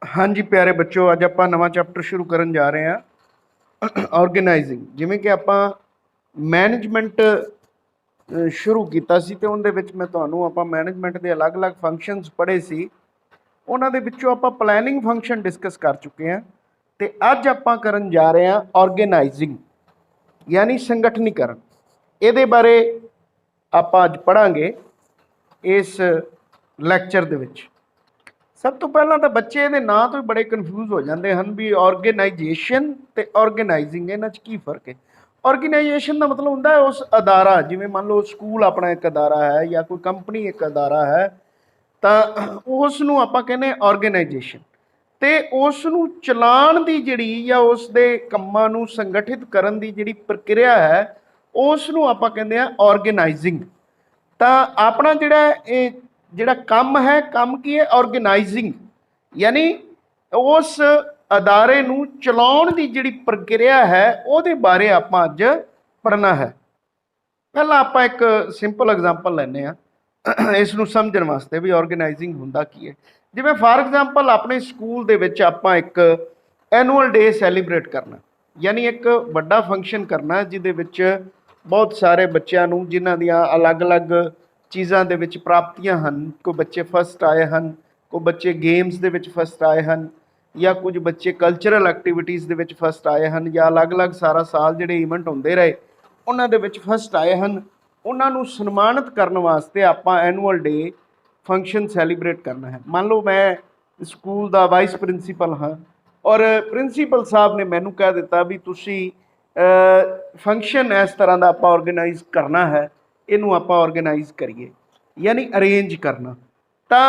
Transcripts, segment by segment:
हाँ जी प्यारे बच्चों, अज आप नवा चैप्टर शुरू करन जा रहे हैं ऑर्गेनाइजिंग। जिमें कि आप मैनेजमेंट शुरू किया सी तो उनदे विच मैं तुहानूं आप मैनेजमेंट के अलग अलग फंक्शनस पढ़े सी। उन्हां दे विचों आप प्लैनिंग फंक्शन डिस्कस कर चुके हैं तो अज आप करन जा रहे हैं ऑर्गेनाइजिंग यानी संगठनीकरण। ये बारे आप अज पढ़ांगे इस लैक्चर दे विच। सब तो पहला तो बच्चे ये नाँ तो बड़े कन्फ्यूज हो जाते हैं भी ऑर्गेनाइजेशन तो ऑर्गेनाइजिंग इन्हां च की फर्क है। ऑर्गेनाइजेशन का मतलब होंदा है उस अदारा, जिमें मान लो स्कूल अपना एक अदारा है या कोई कंपनी एक अदारा है, तो उसनूं आपां कहने ऑर्गेनाइजेशन। तो उसनूं चलाउण दी जिहड़ी या उस दे कंमां नूं संगठित करन दी जिहड़ी प्रक्रिया है उसनूं आपां कहंदे आ ऑर्गेनाइजिंग। तो अपना जिहड़ा काम है, काम की है ऑर्गेनाइजिंग, यानी उस अदारे नूं चलाउण दी जिहड़ी प्रक्रिया है उहदे बारे आपां अज पढ़ना है। पहला आपां एक सिंपल एग्जाम्पल लैने आ इसनूं समझण वास्ते भी ऑर्गेनाइजिंग हुंदा की है। जिवें फॉर एग्जाम्पल अपने स्कूल दे विच आपां एक एनुअल डे सैलीब्रेट करना, यानी एक वड्डा फंक्शन करना जिहदे विच बहुत सारे बच्चों नूं जिन्हां दियां अलग अलग चीज़ां दे विच प्राप्तियां हन। कोई बच्चे फसट आए हन, कोई बच्चे गेम्स दे विच फसट आए हन, या कुछ बच्चे कल्चरल एक्टिविटीज़ दे विच फसट आए हन, या अलग अलग सारा साल जिहड़े इवेंट होंदे रहे उन्हां दे विच फसट आए हन। उन्हां नूं सन्मानित करन वास्ते आपां एनुअल डे फंक्शन सैलीब्रेट करना है। मान लो मैं स्कूल का वाइस प्रिंसीपल हाँ और प्रिंसीपल साहब ने मैनू कह दिता भी तुसी फंक्शन इस तरह का आप ऑर्गेनाइज करना है, इनू आप ऑर्गेनाइज करिए, यानी अरेंज करना। तो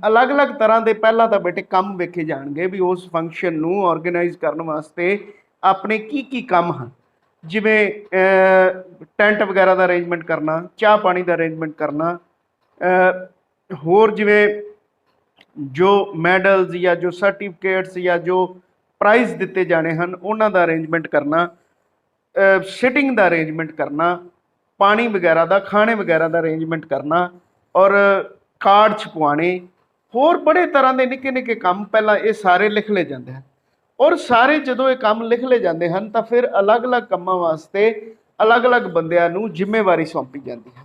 अलग अलग तरह के पहला तो बेटे काम वेखे जाएंगे भी उस फंक्शन नूं ऑर्गेनाइज करने वास्ते अपने की काम हैं। जिमें टेंट वगैरह का अरेंजमेंट करना, चाह पानी का अरेंजमेंट करना, होर जिमें जो मैडल्स या जो सर्टिफिकेट्स या जो प्राइज़ दिते जाने हैं उन्हां दा अरेंजमेंट करना, सिटिंग का अरेंजमेंट करना, पानी वगैरह का, खाने वगैरह का अरेंजमेंट करना और कार्ड छपवाने, होर बड़े तरह के निक्के निक्के काम पहला ये सारे लिख ले जाते हैं। और सारे जो ये काम लिख ले जाते हैं तो फिर अलग अलग कामों वास्ते अलग अलग बंदियां नूं जिम्मेवारी सौंपी जाती है।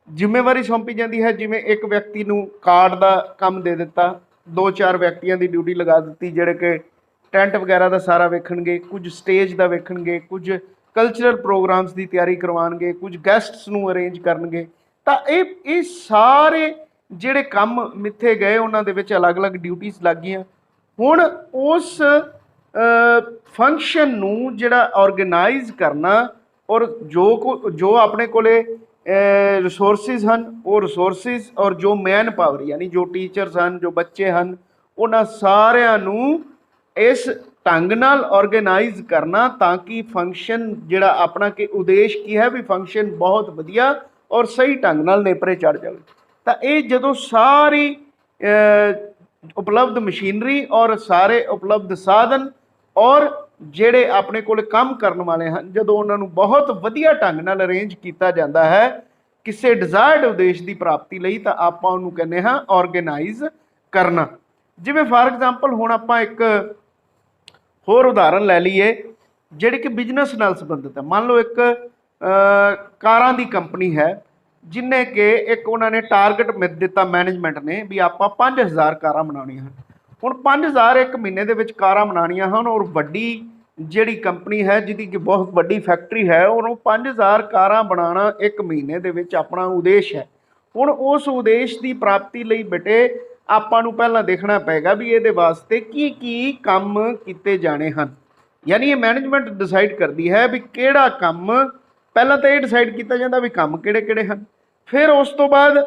जिम्मेवारी सौंपी जाती है, जिमें एक व्यक्ति नूं कार्ड का काम दे दिता, दो चार व्यक्तियों की ड्यूटी लगा दी जिहड़े कि टेंट वगैरह का सारा वेखणगे, कुछ स्टेज का वेखणगे, कुछ कल्चरल प्रोग्राम्स की तैयारी करवाएंगे, कुछ गैसट्स नूं अरेंज करनगे। तो ये सारे जिहड़े काम मिथे गए उन्हां दे विच अलग अलग ड्यूटीज़ लग गईयां। हुण उस फंक्शन नूं जिहड़ा ऑर्गेनाइज करना और जो अपने कोले रिसोर्सिस हैं वो रिसोर्सिस और जो मैन पावर यानी जो टीचर्स हैं, जो बच्चे हैं, उन्हां सारिਆਂ ਨੂੰ इस ढंग नाल ऑर्गेनाइज करना ताकि फंक्शन जिहड़ा अपना के उद्देश्य की है भी फंक्शन बहुत वधिया और सही ढंग नाल नेपरे चढ़ जाए। तो ये जदों सारी उपलब्ध मशीनरी और सारे उपलब्ध साधन और ਜਿਹੜੇ ਆਪਣੇ ਕੋਲ ਕੰਮ ਕਰਨ ਵਾਲੇ ਹਨ ਜਦੋਂ ਉਹਨਾਂ ਨੂੰ ਬਹੁਤ ਵਧੀਆ ਢੰਗ ਨਾਲ ਅਰੇਂਜ ਕੀਤਾ ਜਾਂਦਾ ਹੈ ਕਿਸੇ ਡਿਜ਼ਾਇਰਡ ਉਦੇਸ਼ ਦੀ ਪ੍ਰਾਪਤੀ ਲਈ ਤਾਂ ਆਪਾਂ ਉਹਨੂੰ ਕਹਿੰਦੇ ਹਾਂ ਆਰਗੇਨਾਈਜ਼ ਕਰਨਾ। ਜਿਵੇਂ ਫਾਰ ਐਗਜ਼ਾਮਪਲ ਹੁਣ ਆਪਾਂ ਇੱਕ ਹੋਰ ਉਦਾਹਰਨ ਲੈ ਲਈਏ ਜਿਹੜੀ ਕਿ ਬਿਜ਼ਨਸ ਨਾਲ ਸੰਬੰਧਿਤ ਹੈ। ਮੰਨ ਲਓ ਇੱਕ ਕਾਰਾਂ ਦੀ ਕੰਪਨੀ ਹੈ ਜਿਨੇ ਕਿ ਇੱਕ ਉਹਨਾਂ ਨੇ ਟਾਰਗੇਟ ਮਿਲ ਦਿੱਤਾ ਮੈਨੇਜਮੈਂਟ ਨੇ ਵੀ ਆਪਾਂ 5000 ਕਾਰਾਂ ਬਣਾਉਣੀਆਂ ਹਨ। ਹੁਣ 5000 ਇੱਕ ਮਹੀਨੇ ਦੇ ਵਿੱਚ ਕਾਰਾਂ ਬਣਾਉਣੀਆਂ ਹਨ ਔਰ ਵੱਡੀ ਜਿਹੜੀ ਕੰਪਨੀ ਹੈ ਜਿਹਦੀ ਕਿ ਬਹੁਤ ਵੱਡੀ ਫੈਕਟਰੀ ਹੈ ਉਹਨੂੰ 5000 ਕਾਰਾਂ ਬਣਾਉਣਾ ਇੱਕ ਮਹੀਨੇ ਦੇ ਵਿੱਚ ਆਪਣਾ ਉਦੇਸ਼ ਹੈ। ਹੁਣ ਉਸ ਉਦੇਸ਼ ਦੀ ਪ੍ਰਾਪਤੀ ਲਈ ਬੇਟੇ ਆਪਾਂ ਨੂੰ ਪਹਿਲਾਂ ਦੇਖਣਾ ਪਏਗਾ ਵੀ ਇਹਦੇ ਵਾਸਤੇ ਕੀ ਕੀ ਕੰਮ ਕੀਤੇ ਜਾਣੇ ਹਨ। यानी ये मैनेजमेंट डिसाइड करती है भी किहड़ा काम, पहला तो ये डिसाइड किया जाता भी काम किहड़े किहड़े हैं, फिर उस तो बाद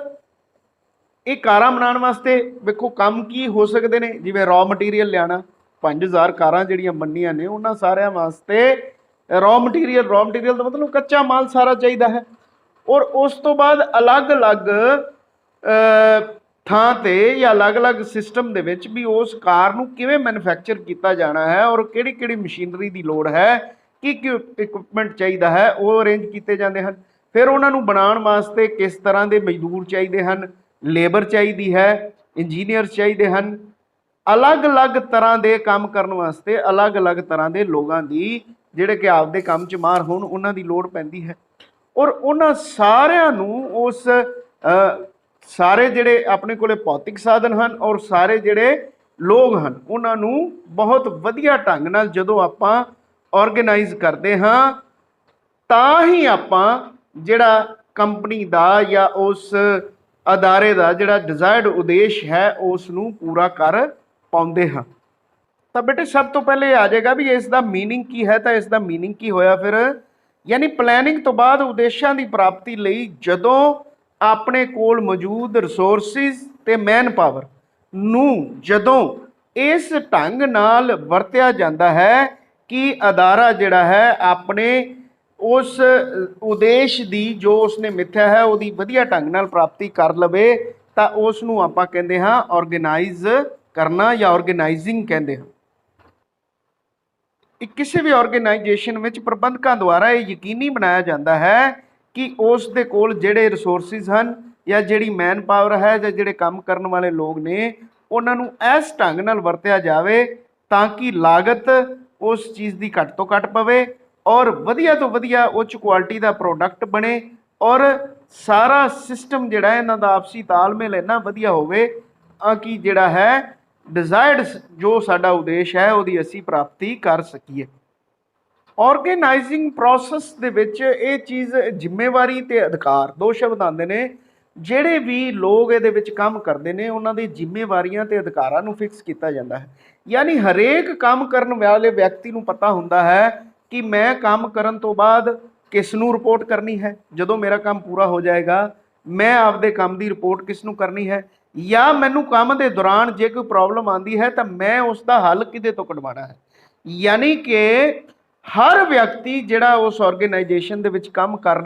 ये कारां बनाने वास्ते वेखो काम की हो सकते हैं। जिवें रॉ मटीरियल लियाना, 5000 कारां जिहड़ियां बननियां ने उन्हां सारियां वास्ते रॉ मटीरियल का मतलब कच्चा माल सारा चाहिए है। और उस तो बाद अलग अलग ਥਾਂ ਤੇ ਜਾਂ ਅਲੱਗ-ਅਲੱਗ ਸਿਸਟਮ ਦੇ ਵਿੱਚ ਵੀ ਉਸ ਕਾਰ ਨੂੰ ਕਿਵੇਂ ਮੈਨੂਫੈਕਚਰ ਕੀਤਾ ਜਾਣਾ ਹੈ ਔਰ ਕਿਹੜੀ-ਕਿਹੜੀ ਮਸ਼ੀਨਰੀ ਦੀ ਲੋੜ ਹੈ, ਕੀ ਇਕਵਿਪਮੈਂਟ ਚਾਹੀਦਾ ਹੈ ਉਹ ਅਰੇਂਜ ਕੀਤੇ ਜਾਂਦੇ ਹਨ। ਫਿਰ ਉਹਨਾਂ ਨੂੰ ਬਣਾਉਣ ਵਾਸਤੇ ਕਿਸ ਤਰ੍ਹਾਂ ਦੇ ਮਜ਼ਦੂਰ ਚਾਹੀਦੇ ਹਨ, ਲੇਬਰ ਚਾਹੀਦੀ ਹੈ, ਇੰਜੀਨੀਅਰ ਚਾਹੀਦੇ ਹਨ, अलग-अलग तरह के काम करने वास्ते अलग-अलग तरह के लोगों की ਜਿਹੜੇ कि आपदे काम च मार होण उन्हां दी लोड़ पैंदी है। और उन्हां सारिਆਂ ਨੂੰ उस ਸਾਰੇ ਜਿਹੜੇ ਆਪਣੇ ਕੋਲੇ ਭੌਤਿਕ ਸਾਧਨ ਹਨ ਔਰ ਸਾਰੇ ਜਿਹੜੇ ਲੋਕ ਹਨ ਉਹਨਾਂ ਨੂੰ ਬਹੁਤ ਵਧੀਆ ਢੰਗ ਨਾਲ ਜਦੋਂ ਆਪਾਂ ਆਰਗੇਨਾਈਜ਼ ਕਰਦੇ ਹਾਂ ਤਾਂ ਹੀ ਆਪਾਂ ਜਿਹੜਾ ਕੰਪਨੀ ਦਾ ਜਾਂ ਉਸ ਅਦਾਰੇ ਦਾ ਜਿਹੜਾ ਡਿਜ਼ਾਇਰਡ ਉਦੇਸ਼ ਹੈ ਉਸ ਨੂੰ ਪੂਰਾ ਕਰ ਪਾਉਂਦੇ ਹਾਂ। ਤਾਂ ਬੇਟੇ ਸਭ ਤੋਂ ਪਹਿਲੇ ਆ ਜਾਏਗਾ ਵੀ ਇਸ ਦਾ ਮੀਨਿੰਗ ਕੀ ਹੈ। ਤਾਂ ਇਸ ਦਾ ਮੀਨਿੰਗ ਕੀ ਹੋਇਆ ਫਿਰ, ਯਾਨੀ ਪਲੈਨਿੰਗ ਤੋਂ ਬਾਅਦ ਉਦੇਸ਼ਾਂ ਦੀ ਪ੍ਰਾਪਤੀ ਲਈ ਜਦੋਂ ਆਪਣੇ ਕੋਲ ਮੌਜੂਦ ਰਿਸੋਰਸਿਸ ਤੇ ਮੈਨ ਪਾਵਰ ਨੂੰ ਜਦੋਂ ਇਸ ਢੰਗ ਨਾਲ ਵਰਤਿਆ ਜਾਂਦਾ ਹੈ ਕਿ ਅਦਾਰਾ ਜਿਹੜਾ ਹੈ ਆਪਣੇ ਉਸ ਉਦੇਸ਼ ਦੀ ਜੋ ਉਸਨੇ ਮਿੱਥਿਆ ਹੈ ਉਹਦੀ ਵਧੀਆ ਢੰਗ ਨਾਲ ਪ੍ਰਾਪਤੀ ਕਰ ਲਵੇ ਤਾਂ ਉਸ ਨੂੰ ਆਪਾਂ ਕਹਿੰਦੇ ਹਾਂ ਆਰਗੇਨਾਈਜ਼ ਕਰਨਾ ਜਾਂ ਆਰਗੇਨਾਈਜ਼ਿੰਗ ਕਹਿੰਦੇ ਹਾਂ। ਕਿਸੇ ਵੀ ਆਰਗੇਨਾਈਜੇਸ਼ਨ ਵਿੱਚ ਪ੍ਰਬੰਧਕਾਂ ਦੁਆਰਾ ਇਹ ਯਕੀਨੀ ਬਣਾਇਆ ਜਾਂਦਾ ਹੈ ਕਿ ਉਸ ਦੇ ਕੋਲ ਜਿਹੜੇ ਰਿਸੋਰਸਿਸ ਹਨ ਜਾਂ ਜਿਹੜੀ ਮੈਨ ਪਾਵਰ ਹੈ ਜਾਂ ਜਿਹੜੇ ਕੰਮ ਕਰਨ ਵਾਲੇ ਲੋਕ ਨੇ ਉਹਨਾਂ ਨੂੰ ਇਸ ਢੰਗ ਨਾਲ ਵਰਤਿਆ ਜਾਵੇ ਤਾਂ ਕਿ ਲਾਗਤ ਉਸ ਚੀਜ਼ ਦੀ ਘੱਟ ਤੋਂ ਘੱਟ ਪਵੇ ਔਰ ਵਧੀਆ ਤੋਂ ਵਧੀਆ ਉੱਚ ਕੁਆਲਿਟੀ ਦਾ ਪ੍ਰੋਡਕਟ ਬਣੇ ਔਰ ਸਾਰਾ ਸਿਸਟਮ ਜਿਹੜਾ ਇਹਨਾਂ ਦਾ ਆਪਸੀ ਤਾਲਮੇਲ ਇੰਨਾ ਵਧੀਆ ਹੋਵੇ ਕਿ ਜਿਹੜਾ ਹੈ ਡਿਜ਼ਾਇਰਡ ਜੋ ਸਾਡਾ ਉਦੇਸ਼ ਹੈ ਉਹਦੀ ਅਸੀਂ ਪ੍ਰਾਪਤੀ ਕਰ ਸਕੀਏ। ਆਰਗੇਨਾਈਜ਼ਿੰਗ ਪ੍ਰੋਸੈਸ ਦੇ ਵਿੱਚ ਇਹ ਚੀਜ਼ ਜ਼ਿੰਮੇਵਾਰੀ ਤੇ ਅਧਿਕਾਰ ਦੋ ਸ਼ਬਦ ਆਉਂਦੇ ਨੇ। ਜਿਹੜੇ ਵੀ ਲੋਕ ਇਹਦੇ ਵਿੱਚ ਕੰਮ ਕਰਦੇ ਨੇ ਉਹਨਾਂ ਦੀ ਜ਼ਿੰਮੇਵਾਰੀਆਂ ਤੇ ਅਧਿਕਾਰਾਂ ਨੂੰ ਫਿਕਸ ਕੀਤਾ ਜਾਂਦਾ ਹੈ। ਯਾਨੀ ਹਰੇਕ ਕੰਮ ਕਰਨ ਵਾਲੇ ਵਿਅਕਤੀ ਨੂੰ ਪਤਾ ਹੁੰਦਾ ਹੈ ਕਿ ਮੈਂ ਕੰਮ ਕਰਨ ਤੋਂ ਬਾਅਦ ਕਿਸ ਨੂੰ ਰਿਪੋਰਟ ਕਰਨੀ ਹੈ, ਜਦੋਂ ਮੇਰਾ ਕੰਮ ਪੂਰਾ ਹੋ ਜਾਏਗਾ ਮੈਂ ਆਪਦੇ ਕੰਮ ਦੀ ਰਿਪੋਰਟ ਕਿਸ ਨੂੰ ਕਰਨੀ ਹੈ, ਜਾਂ ਮੈਨੂੰ ਕੰਮ ਦੇ ਦੌਰਾਨ ਜੇ ਕੋਈ ਪ੍ਰੋਬਲਮ ਆਉਂਦੀ ਹੈ ਤਾਂ ਮੈਂ ਉਸ ਦਾ ਹੱਲ ਕਿਹਦੇ ਤੋਂ ਕਢਵਾਉਣਾ ਹੈ। ਯਾਨੀ ਕਿ ਹਰ ਵਿਅਕਤੀ ਜਿਹੜਾ ਉਸ ਆਰਗੇਨਾਈਜੇਸ਼ਨ ਦੇ ਵਿੱਚ ਕੰਮ ਕਰ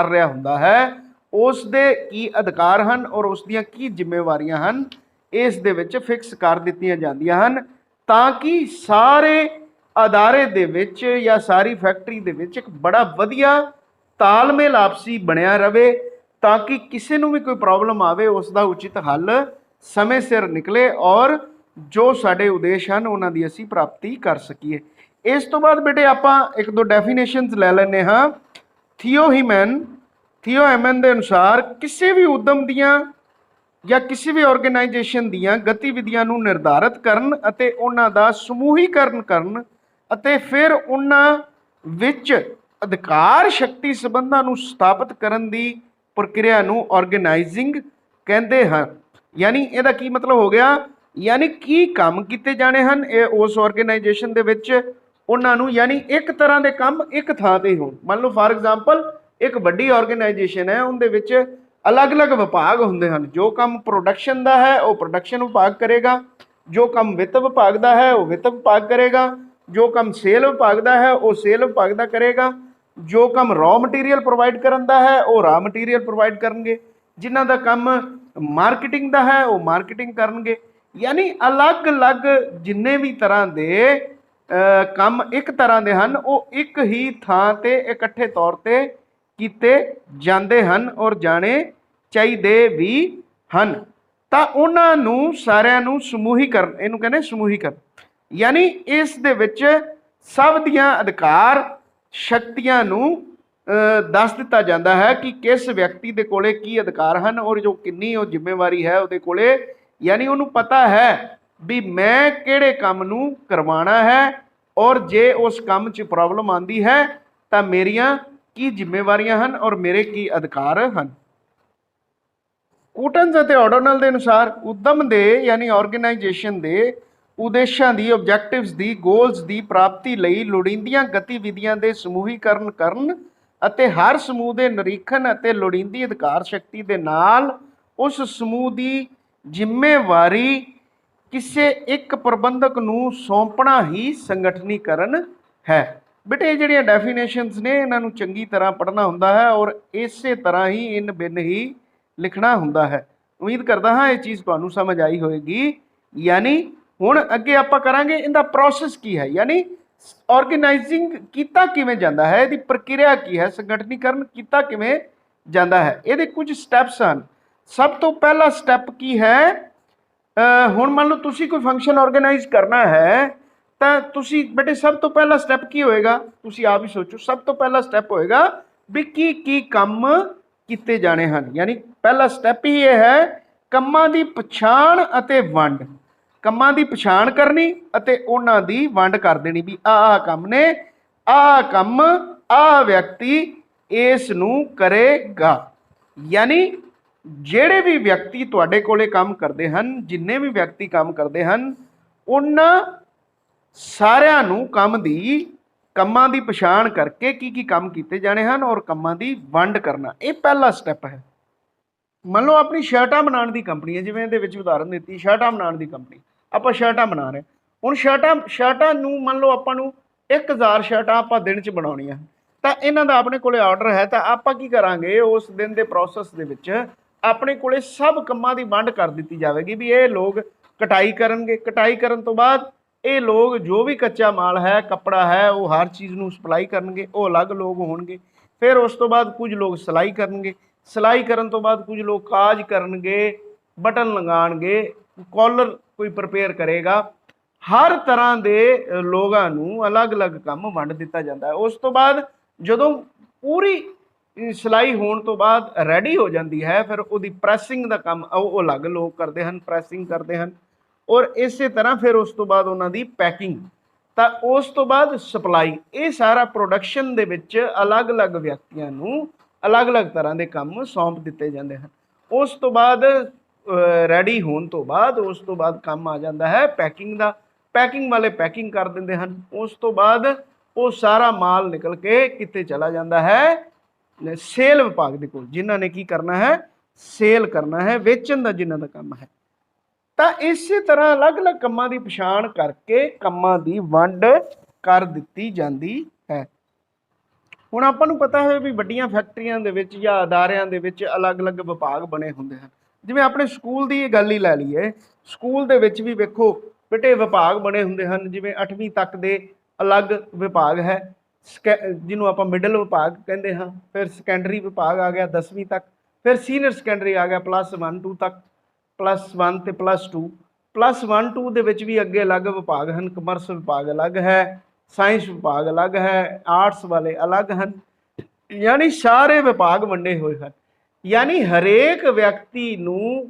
ਰਿਹਾ ਹੁੰਦਾ ਹੈ ਉਸ ਦੇ ਕੀ ਅਧਿਕਾਰ ਹਨ ਔਰ ਉਸ ਦੀਆਂ ਕੀ ਜ਼ਿੰਮੇਵਾਰੀਆਂ ਹਨ ਇਸ ਦੇ ਵਿੱਚ ਫਿਕਸ ਕਰ ਦਿੱਤੀਆਂ ਜਾਂਦੀਆਂ ਹਨ ਤਾਂ ਕਿ ਸਾਰੇ ਅਦਾਰੇ ਦੇ ਵਿੱਚ ਜਾਂ ਸਾਰੀ ਫੈਕਟਰੀ ਦੇ ਵਿੱਚ ਇੱਕ ਬੜਾ ਵਧੀਆ ਤਾਲਮੇਲ ਆਪਸੀ ਬਣਿਆ ਰਵੇ ਤਾਂ ਕਿ ਕਿਸੇ ਨੂੰ ਵੀ ਕੋਈ ਪ੍ਰੋਬਲਮ ਆਵੇ ਉਸ ਦਾ ਉਚਿਤ ਹੱਲ ਸਮੇਂ ਸਿਰ ਨਿਕਲੇ ਔਰ ਜੋ ਸਾਡੇ ਉਦੇਸ਼ ਹਨ ਉਹਨਾਂ ਦੀ ਅਸੀਂ ਪ੍ਰਾਪਤੀ ਕਰ ਸਕੀਏ। ਇਸ ਤੋਂ ਬਾਅਦ ਬੇਟੇ ਆਪਾਂ ਇੱਕ ਦੋ ਡੈਫੀਨੇਸ਼ਨਸ ਲੈ ਲੈਂਦੇ ਹਾਂ। ਥੀਓ ਹੈਮਨ ਦੇ ਅਨੁਸਾਰ ਕਿਸੇ ਵੀ ਉਦਮ ਦੀਆਂ ਜਾਂ ਕਿਸੇ ਵੀ ਆਰਗੇਨਾਈਜੇਸ਼ਨ ਦੀਆਂ ਗਤੀਵਿਧੀਆਂ ਨੂੰ ਨਿਰਧਾਰਿਤ ਕਰਨ ਅਤੇ ਉਹਨਾਂ ਦਾ ਸਮੂਹੀਕਰਨ ਕਰਨ ਅਤੇ ਫਿਰ ਉਹਨਾਂ ਵਿੱਚ ਅਧਿਕਾਰ ਸ਼ਕਤੀ ਸੰਬੰਧਾਂ ਨੂੰ ਸਥਾਪਿਤ ਕਰਨ ਦੀ ਪ੍ਰਕਿਰਿਆ ਨੂੰ ਆਰਗੇਨਾਈਜ਼ਿੰਗ ਕਹਿੰਦੇ ਹਨ। ਯਾਨੀ ਇਹਦਾ ਕੀ ਮਤਲਬ ਹੋ ਗਿਆ, ਯਾਨੀ ਕੀ ਕੰਮ ਕੀਤੇ ਜਾਣੇ ਹਨ ਇਹ ਉਸ ਆਰਗੇਨਾਈਜੇਸ਼ਨ ਦੇ ਵਿੱਚ ਉਹਨਾਂ ਨੂੰ, ਯਾਨੀ ਇੱਕ ਤਰ੍ਹਾਂ ਦੇ ਕੰਮ ਇੱਕ ਥਾਂ ਤੇ ਹੋਣ। ਮੰਨ ਲਓ ਫਾਰ ਐਗਜ਼ਾਮਪਲ ਇੱਕ ਵੱਡੀ ਆਰਗੇਨਾਈਜੇਸ਼ਨ ਹੈ ਉਹਦੇ ਵਿੱਚ ਅਲੱਗ-ਅਲੱਗ ਵਿਭਾਗ ਹੁੰਦੇ ਹਨ। ਜੋ ਕੰਮ ਪ੍ਰੋਡਕਸ਼ਨ ਦਾ ਹੈ ਉਹ ਪ੍ਰੋਡਕਸ਼ਨ ਵਿਭਾਗ ਕਰੇਗਾ, ਜੋ ਕੰਮ ਵਿੱਤ ਵਿਭਾਗ ਦਾ ਹੈ ਉਹ ਵਿੱਤ ਵਿਭਾਗ ਕਰੇਗਾ, ਜੋ ਕੰਮ ਸੇਲ ਵਿਭਾਗ ਦਾ ਹੈ ਉਹ ਸੇਲ ਵਿਭਾਗ ਦਾ ਕਰੇਗਾ, ਜੋ ਕੰਮ ਰॉ ਮਟੀਰੀਅਲ ਪ੍ਰੋਵਾਈਡ ਕਰਨ ਦਾ ਹੈ ਉਹ ਰॉ ਮਟੀਰੀਅਲ ਪ੍ਰੋਵਾਈਡ ਕਰਨਗੇ, ਜਿਨ੍ਹਾਂ ਦਾ ਕੰਮ ਮਾਰਕੀਟਿੰਗ ਦਾ ਹੈ ਉਹ ਮਾਰਕੀਟਿੰਗ ਕਰਨਗੇ। ਯਾਨੀ ਅਲੱਗ-ਅਲੱਗ ਜਿੰਨੇ ਵੀ ਤਰ੍ਹਾਂ ਦੇ ਕੰਮ ਇੱਕ ਤਰ੍ਹਾਂ ਦੇ ਹਨ ਉਹ ਇੱਕ ਹੀ ਥਾਂ ਤੇ ਇਕੱਠੇ ਤੌਰ ਤੇ ਕੀਤੇ ਜਾਂਦੇ ਹਨ ਔਰ ਜਾਣੇ ਚਾਹੀਦੇ ਵੀ ਹਨ। ਤਾਂ ਉਹਨਾਂ ਨੂੰ ਸਾਰਿਆਂ ਨੂੰ ਸਮੂਹੀਕਰਨ, ਇਹਨੂੰ ਕਹਿੰਦੇ ਸਮੂਹੀਕਰਨ। ਯਾਨੀ ਇਸ ਦੇ ਵਿੱਚ ਸਭ ਦੀਆਂ ਅਧਿਕਾਰ ਸ਼ਕਤੀਆਂ ਨੂੰ ਦੱਸ ਦਿੱਤਾ ਜਾਂਦਾ ਹੈ ਕਿ ਕਿਸ ਵਿਅਕਤੀ ਦੇ ਕੋਲੇ ਕੀ ਅਧਿਕਾਰ ਹਨ ਔਰ ਜੋ ਕਿੰਨੀ ਉਹ ਜ਼ਿੰਮੇਵਾਰੀ ਹੈ ਉਹਦੇ ਕੋਲੇ। ਯਾਨੀ ਉਹਨੂੰ ਪਤਾ ਹੈ ਵੀ ਮੈਂ ਕਿਹੜੇ ਕੰਮ ਨੂੰ ਕਰਵਾਉਣਾ ਹੈ ਔਰ ਜੇ ਉਸ ਕੰਮ 'ਚ ਪ੍ਰੋਬਲਮ ਆਉਂਦੀ ਹੈ ਤਾਂ ਮੇਰੀਆਂ ਕੀ ਜ਼ਿੰਮੇਵਾਰੀਆਂ ਹਨ ਔਰ ਮੇਰੇ ਕੀ ਅਧਿਕਾਰ ਹਨ। ਕੂਟਨਸ ਅਤੇ ਆਰਡੋਨਲ ਦੇ ਅਨੁਸਾਰ ਉਦਮ ਦੇ ਯਾਨੀ ਆਰਗੇਨਾਈਜੇਸ਼ਨ ਦੇ ਉਦੇਸ਼ਾਂ ਦੀ, ਆਬਜੈਕਟਿਵਸ ਦੀ, ਗੋਲਸ ਦੀ ਪ੍ਰਾਪਤੀ ਲਈ ਲੋੜੀਂਦੀਆਂ ਗਤੀਵਿਧੀਆਂ ਦੇ ਸਮੂਹੀਕਰਨ ਕਰਨ ਅਤੇ ਹਰ ਸਮੂਹ ਦੇ ਨਿਰੀਖਣ ਅਤੇ ਲੋੜੀਂਦੀ ਅਧਿਕਾਰ ਸ਼ਕਤੀ ਦੇ ਨਾਲ ਉਸ ਸਮੂਹ ਦੀ ਜ਼ਿੰਮੇਵਾਰੀ ਕਿਸੇ ਇੱਕ ਪ੍ਰਬੰਧਕ ਨੂੰ ਸੌਂਪਣਾ ਹੀ ਸੰਗਠਨੀਕਰਨ ਹੈ। ਬੇਟੇ ਇਹ ਜਿਹੜੀਆਂ ਡੈਫੀਨੇਸ਼ਨਸ ਨੇ ਇਹਨਾਂ ਨੂੰ ਚੰਗੀ ਤਰ੍ਹਾਂ ਪੜ੍ਹਨਾ ਹੁੰਦਾ ਹੈ ਔਰ ਇਸੇ ਤਰ੍ਹਾਂ ਹੀ ਇਨ ਬਿਨ ਹੀ ਲਿਖਣਾ ਹੁੰਦਾ ਹੈ। ਉਮੀਦ ਕਰਦਾ ਹਾਂ ਇਹ ਚੀਜ਼ ਤੁਹਾਨੂੰ ਸਮਝ ਆਈ ਹੋਵੇਗੀ। ਯਾਨੀ ਹੁਣ ਅੱਗੇ ਆਪਾਂ ਕਰਾਂਗੇ ਇਹਦਾ ਪ੍ਰੋਸੈਸ ਕੀ ਹੈ, ਯਾਨੀ ਆਰਗੇਨਾਈਜ਼ਿੰਗ ਕੀਤਾ ਕਿਵੇਂ ਜਾਂਦਾ ਹੈ, ਇਹਦੀ ਪ੍ਰਕਿਰਿਆ ਕੀ ਹੈ, ਸੰਗਠਨੀਕਰਨ ਕੀਤਾ ਕਿਵੇਂ ਜਾਂਦਾ ਹੈ। ਇਹਦੇ ਕੁਝ ਸਟੈਪਸ ਹਨ। ਸਭ ਤੋਂ ਪਹਿਲਾ ਸਟੈਪ ਕੀ ਹੈ, ਹੁਣ ਮੰਨ ਲਓ ਤੁਸੀਂ ਕੋਈ ਫੰਕਸ਼ਨ ਆਰਗੇਨਾਈਜ਼ ਕਰਨਾ ਹੈ ਤਾਂ ਤੁਸੀਂ ਬੇਟੇ ਸਭ ਤੋਂ ਪਹਿਲਾ ਸਟੈਪ ਕੀ ਹੋਏਗਾ, ਤੁਸੀਂ ਆਪ ਹੀ ਸੋਚੋ। ਸਭ ਤੋਂ ਪਹਿਲਾ ਸਟੈਪ ਹੋਏਗਾ ਵੀ ਕੀ ਕੀ ਕੰਮ ਕੀਤੇ ਜਾਣੇ ਹਨ। ਯਾਨੀ ਪਹਿਲਾ ਸਟੈਪ ਹੀ ਇਹ ਹੈ ਕੰਮਾਂ ਦੀ ਪਛਾਣ ਅਤੇ ਵੰਡ। ਕੰਮਾਂ ਦੀ ਪਛਾਣ ਕਰਨੀ ਅਤੇ ਉਹਨਾਂ ਦੀ ਵੰਡ ਕਰ ਦੇਣੀ ਵੀ ਆਹ ਕੰਮ ਨੇ, ਆਹ ਕੰਮ ਆਹ ਵਿਅਕਤੀ ਇਸ ਨੂੰ ਕਰੇਗਾ। ਯਾਨੀ ਜਿਹੜੇ ਵੀ ਵਿਅਕਤੀ ਤੁਹਾਡੇ ਕੋਲੇ ਕੰਮ ਕਰਦੇ ਹਨ, ਜਿੰਨੇ ਵੀ ਵਿਅਕਤੀ ਕੰਮ ਕਰਦੇ ਹਨ, ਉਹਨਾਂ ਸਾਰਿਆਂ ਨੂੰ ਕੰਮਾਂ ਦੀ ਪਛਾਣ ਕਰਕੇ ਕੀ ਕੀ ਕੰਮ ਕੀਤੇ ਜਾਣੇ ਹਨ ਔਰ ਕੰਮਾਂ ਦੀ ਵੰਡ ਕਰਨਾ, ਇਹ ਪਹਿਲਾ ਸਟੈਪ ਹੈ। ਮੰਨ ਲਓ ਆਪਣੀ ਸ਼ਰਟਾਂ ਬਣਾਉਣ ਦੀ ਕੰਪਨੀ ਹੈ, ਜਿਵੇਂ ਇਹਦੇ ਵਿੱਚ ਉਦਾਹਰਨ ਦਿੱਤੀ ਸ਼ਰਟਾਂ ਬਣਾਉਣ ਦੀ ਕੰਪਨੀ, ਆਪਾਂ ਸ਼ਰਟਾਂ ਬਣਾ ਰਹੇ। ਹੁਣ ਸ਼ਰਟਾਂ ਨੂੰ ਮੰਨ ਲਓ ਆਪਾਂ ਨੂੰ 1000 ਸ਼ਰਟਾਂ ਆਪਾਂ ਦਿਨ 'ਚ ਬਣਾਉਣੀਆਂ, ਤਾਂ ਇਹਨਾਂ ਦਾ ਆਪਣੇ ਕੋਲੇ ਆਰਡਰ ਹੈ, ਤਾਂ ਆਪਾਂ ਕੀ ਕਰਾਂਗੇ ਉਸ ਦਿਨ ਦੇ ਪ੍ਰੋਸੈਸ ਦੇ ਵਿੱਚ ਆਪਣੇ ਕੋਲੇ ਸਭ ਕੰਮਾਂ ਦੀ ਵੰਡ ਕਰ ਦਿੱਤੀ ਜਾਵੇਗੀ ਵੀ ਇਹ ਲੋਕ ਕਟਾਈ ਕਰਨਗੇ, ਕਟਾਈ ਕਰਨ ਤੋਂ ਬਾਅਦ ਇਹ ਲੋਕ ਜੋ ਵੀ ਕੱਚਾ ਮਾਲ ਹੈ, ਕੱਪੜਾ ਹੈ, ਉਹ ਹਰ ਚੀਜ਼ ਨੂੰ ਸਪਲਾਈ ਕਰਨਗੇ, ਉਹ ਅਲੱਗ ਲੋਕ ਹੋਣਗੇ। ਫਿਰ ਉਸ ਤੋਂ ਬਾਅਦ ਕੁਝ ਲੋਕ ਸਿਲਾਈ ਕਰਨਗੇ, ਸਿਲਾਈ ਕਰਨ ਤੋਂ ਬਾਅਦ ਕੁਝ ਲੋਕ ਕਾਜ ਕਰਨਗੇ, ਬਟਨ ਲਗਾਉਣਗੇ, ਕਾਲਰ ਕੋਈ ਪ੍ਰਪੇਅਰ ਕਰੇਗਾ। ਹਰ ਤਰ੍ਹਾਂ ਦੇ ਲੋਕਾਂ ਨੂੰ ਅਲੱਗ-ਅਲੱਗ ਕੰਮ ਵੰਡ ਦਿੱਤਾ ਜਾਂਦਾ ਹੈ। ਉਸ ਤੋਂ ਬਾਅਦ ਜਦੋਂ ਪੂਰੀ ਸਿਲਾਈ ਹੋਣ ਤੋਂ ਬਾਅਦ ਰੈਡੀ ਹੋ ਜਾਂਦੀ ਹੈ, ਫਿਰ ਉਹਦੀ ਪ੍ਰੈਸਿੰਗ ਦਾ ਕੰਮ ਉਹ ਅਲੱਗ ਲੋਕ ਕਰਦੇ ਹਨ, ਪ੍ਰੈਸਿੰਗ ਕਰਦੇ ਹਨ। ਔਰ ਇਸੇ ਤਰ੍ਹਾਂ ਫਿਰ ਉਸ ਤੋਂ ਬਾਅਦ ਉਹਨਾਂ ਦੀ ਪੈਕਿੰਗ, ਤਾਂ ਉਸ ਤੋਂ ਬਾਅਦ ਸਪਲਾਈ। ਇਹ ਸਾਰਾ ਪ੍ਰੋਡਕਸ਼ਨ ਦੇ ਵਿੱਚ ਅਲੱਗ-ਅਲੱਗ ਵਿਅਕਤੀਆਂ ਨੂੰ ਅਲੱਗ-ਅਲੱਗ ਤਰ੍ਹਾਂ ਦੇ ਕੰਮ ਸੌਂਪ ਦਿੱਤੇ ਜਾਂਦੇ ਹਨ। ਉਸ ਤੋਂ ਬਾਅਦ ਰੈਡੀ ਹੋਣ ਤੋਂ ਬਾਅਦ ਉਸ ਤੋਂ ਬਾਅਦ ਕੰਮ ਆ ਜਾਂਦਾ ਹੈ ਪੈਕਿੰਗ ਦਾ। ਪੈਕਿੰਗ ਵਾਲੇ ਪੈਕਿੰਗ ਕਰ ਦਿੰਦੇ ਹਨ। ਉਸ ਤੋਂ ਬਾਅਦ ਉਹ ਸਾਰਾ ਮਾਲ ਨਿਕਲ ਕੇ ਕਿਤੇ ਚਲਾ ਜਾਂਦਾ ਹੈ ਸੇਲ ਵਿਭਾਗ ਦੇ ਕੋਲ, ਜਿਨ੍ਹਾਂ ਨੇ ਕੀ ਕਰਨਾ ਹੈ, ਸੇਲ ਕਰਨਾ ਹੈ, ਵੇਚਣ ਦਾ ਜਿਨ੍ਹਾਂ ਦਾ ਕੰਮ ਹੈ। ਤਾਂ ਇਸੇ ਤਰ੍ਹਾਂ ਅਲੱਗ-ਅਲੱਗ ਕੰਮਾਂ ਦੀ ਪਛਾਣ ਕਰਕੇ ਕੰਮਾਂ ਦੀ ਵੰਡ ਕਰ ਦਿੱਤੀ ਜਾਂਦੀ ਹੈ। ਹੁਣ ਆਪਾਂ ਨੂੰ ਪਤਾ ਹੈ ਵੀ ਵੱਡੀਆਂ ਫੈਕਟਰੀਆਂ ਦੇ ਵਿੱਚ ਜਾਂ ਅਦਾਰਿਆਂ ਦੇ ਵਿੱਚ ਅਲੱਗ-ਅਲੱਗ ਵਿਭਾਗ ਬਣੇ ਹੁੰਦੇ ਹਨ। ਜਿਵੇਂ ਆਪਣੇ ਸਕੂਲ ਦੀ ਗੱਲ ਹੀ ਲੈ ਲਈਏ, ਸਕੂਲ ਦੇ ਵਿੱਚ ਵੀ ਵੇਖੋ ਬੇਟੇ ਵਿਭਾਗ ਬਣੇ ਹੁੰਦੇ ਹਨ। ਜਿਵੇਂ 8ਵੀਂ ਤੱਕ ਦੇ ਅਲੱਗ ਵਿਭਾਗ ਹੈ, ਜਿਹਨੂੰ ਆਪਾਂ ਮਿਡਲ ਵਿਭਾਗ ਕਹਿੰਦੇ ਹਾਂ। ਫਿਰ ਸੈਕੰਡਰੀ ਵਿਭਾਗ ਆ ਗਿਆ 10ਵੀਂ ਤੱਕ। ਫਿਰ ਸੀਨੀਅਰ ਸੈਕੰਡਰੀ ਆ ਗਿਆ +1 2 ਤੱਕ, +1 ਤੇ +2। +1 2 ਦੇ ਵਿੱਚ ਵੀ ਅੱਗੇ ਅਲੱਗ ਵਿਭਾਗ ਹਨ। ਕਮਰਸ ਵਿਭਾਗ ਅਲੱਗ ਹੈ, ਸਾਇੰਸ ਵਿਭਾਗ ਅਲੱਗ ਹੈ, ਆਰਟਸ ਵਾਲੇ ਅਲੱਗ ਹਨ। ਯਾਨੀ ਸਾਰੇ ਵਿਭਾਗ ਵੰਡੇ ਹੋਏ ਹਨ। ਯਾਨੀ ਹਰੇਕ ਵਿਅਕਤੀ ਨੂੰ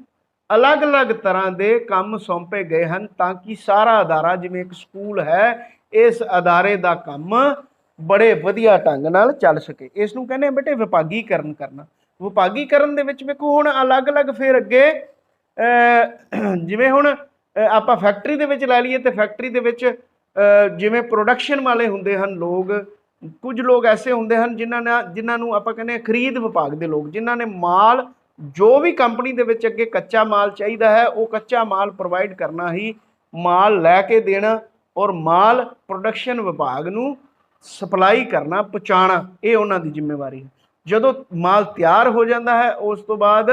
ਅਲੱਗ-ਅਲੱਗ ਤਰ੍ਹਾਂ ਦੇ ਕੰਮ ਸੌਂਪੇ ਗਏ ਹਨ, ਤਾਂ ਕਿ ਸਾਰਾ ਅਦਾਰਾ, ਜਿਵੇਂ ਇੱਕ ਸਕੂਲ ਹੈ, ਇਸ ਅਦਾਰੇ ਦਾ ਕੰਮ ਬੜੇ ਵਧੀਆ ਢੰਗ ਨਾਲ ਚੱਲ ਸਕੇ। ਇਸ ਨੂੰ ਕਹਿੰਦੇ ਬੇਟੇ ਵਿਭਾਗੀਕਰਨ ਕਰਨਾ। ਵਿਭਾਗੀਕਰਨ ਦੇ ਵਿੱਚ ਵੇਖੋ ਹੁਣ ਅਲੱਗ-ਅਲੱਗ ਫਿਰ ਅੱਗੇ ਜਿਵੇਂ ਹੁਣ ਆਪਾਂ ਫੈਕਟਰੀ ਦੇ ਵਿੱਚ ਲੈ ਲਈਏ, ਤੇ ਫੈਕਟਰੀ ਦੇ ਵਿੱਚ ਜਿਵੇਂ ਪ੍ਰੋਡਕਸ਼ਨ ਵਾਲੇ ਹੁੰਦੇ ਹਨ ਲੋਕ, ਕੁਝ ਲੋਕ ਐਸੇ ਹੁੰਦੇ ਹਨ ਜਿਨ੍ਹਾਂ ਨੂੰ ਆਪਾਂ ਕਹਿੰਦੇ ਖਰੀਦ ਵਿਭਾਗ ਦੇ ਲੋਕ, ਜਿਨ੍ਹਾਂ ਨੇ ਮਾਲ, ਜੋ ਵੀ ਕੰਪਨੀ ਦੇ ਵਿੱਚ ਅੱਗੇ ਕੱਚਾ ਮਾਲ ਚਾਹੀਦਾ ਹੈ, ਉਹ ਕੱਚਾ ਮਾਲ ਪ੍ਰੋਵਾਈਡ ਕਰਨਾ ਹੀ, ਮਾਲ ਲੈ ਕੇ ਦੇਣਾ ਔਰ ਮਾਲ ਪ੍ਰੋਡਕਸ਼ਨ ਵਿਭਾਗ ਨੂੰ ਸਪਲਾਈ ਕਰਨਾ, ਪਹੁੰਚਾਉਣਾ, ਇਹ ਉਹਨਾਂ ਦੀ ਜ਼ਿੰਮੇਵਾਰੀ ਹੈ। ਜਦੋਂ ਮਾਲ ਤਿਆਰ ਹੋ ਜਾਂਦਾ ਹੈ ਉਸ ਤੋਂ ਬਾਅਦ